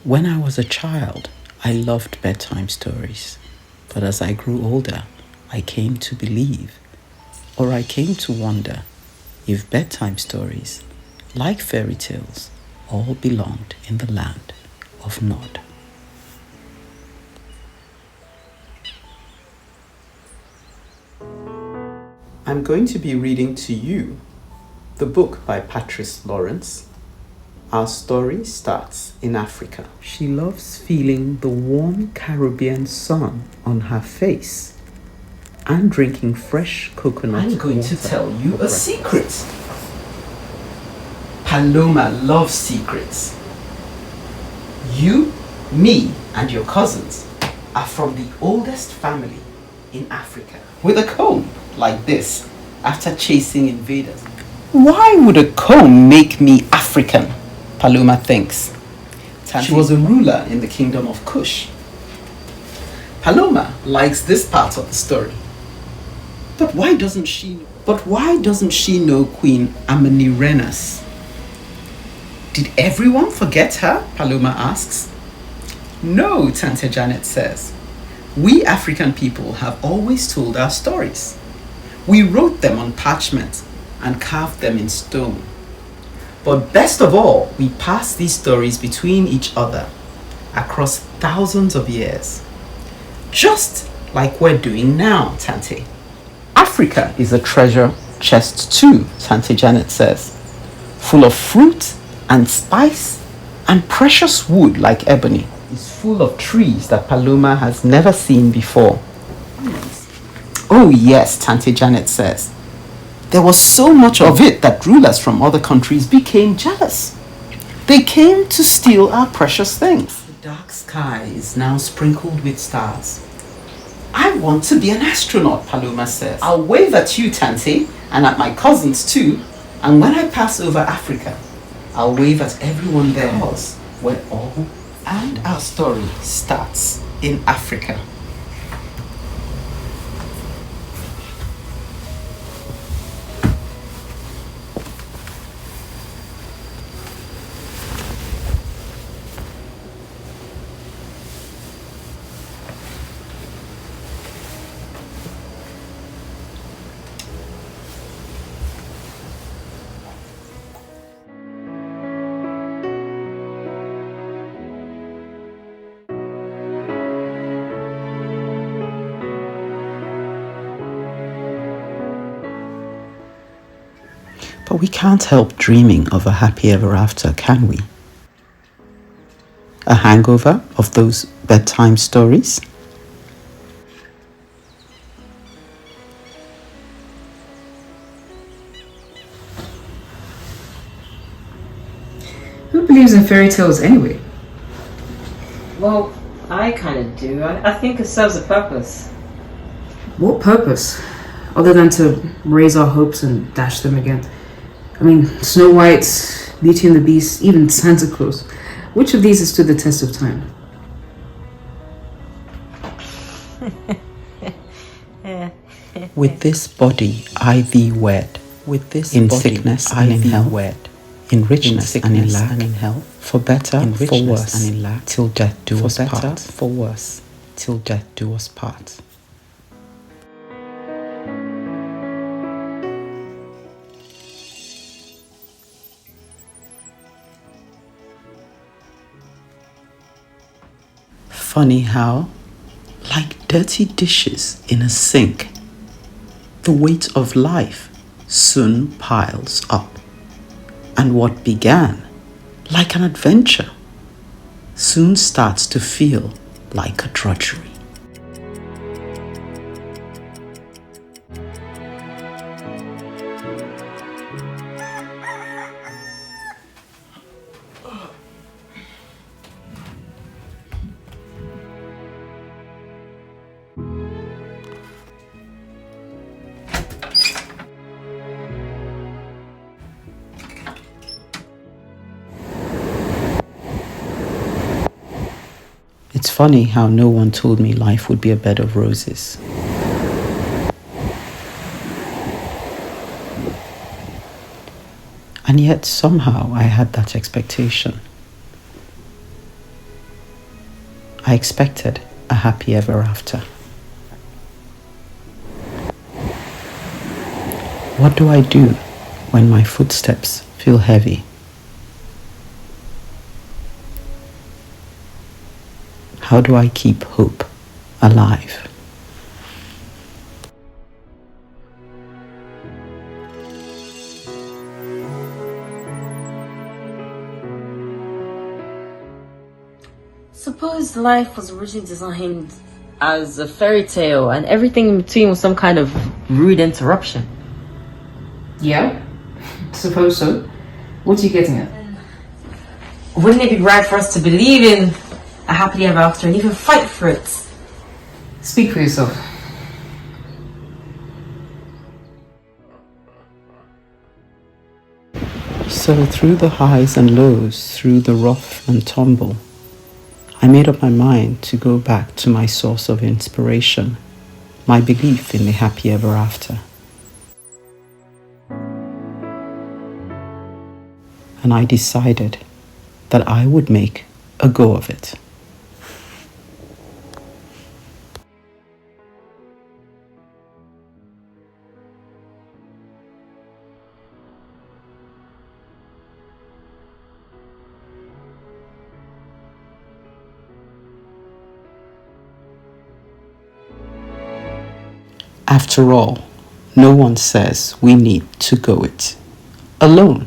When I was a child, I loved bedtime stories. But as I grew older, I came to believe, or I came to wonder, if bedtime stories, like fairy tales, all belonged in the land of Nod. I'm going to be reading to you the book by Patrice Lawrence. Our story starts in Africa. She loves feeling the warm Caribbean sun on her face and drinking fresh coconut water. I'm going to tell you a secret. Paloma loves secrets. You, me, and your cousins are from the oldest family in Africa, with a comb like this after chasing invaders. Why would a comb make me African? Paloma thinks. She was a ruler in the kingdom of Kush. Paloma likes this part of the story. But why doesn't she know Queen Amanirenas? Did everyone forget her? Paloma asks. No, Tante Janet says. We African people have always told our stories. We wrote them on parchment and carved them in stone. But best of all, we pass these stories between each other across thousands of years. Just like we're doing now, Tante. Africa is a treasure chest too, Tante Janet says, full of fruit and spice and precious wood like ebony. It's full of trees that Paloma has never seen before. Oh yes, Tante Janet says. There was so much of it that rulers from other countries became jealous. They came to steal our precious things. The dark sky is now sprinkled with stars. I want to be an astronaut, Paloma says. I'll wave at you, Tante, and at my cousins too. And when I pass over Africa, I'll wave at everyone there. Because we're all, and our story starts in Africa. But we can't help dreaming of a happy ever after, can we? A hangover of those bedtime stories? Who believes in fairy tales anyway? Well, I kind of do. I think it serves a purpose. What purpose? Other than to raise our hopes and dash them again. I mean, Snow White, Beauty and the Beast, even Santa Claus. Which of these has stood the test of time? With this body I thee wed, with this in sickness and in health, wed, in richness and in lack, and in health, for better, for worse, and in lack, till death do us part, for worse, till death do us part. Funny how, like dirty dishes in a sink, the weight of life soon piles up, and what began like an adventure soon starts to feel like a drudgery. It's funny how no one told me life would be a bed of roses. And yet somehow I had that expectation. I expected a happy ever after. What do I do when my footsteps feel heavy? How do I keep hope alive? Suppose life was originally designed as a fairy tale and everything in between was some kind of rude interruption. Yeah, suppose so. What are you getting at? Wouldn't it be right for us to believe in a happily ever after and even fight for it? Speak for yourself. So through the highs and lows, through the rough and tumble, I made up my mind to go back to my source of inspiration, my belief in the happy ever after. And I decided that I would make a go of it. After all, no one says we need to go it alone.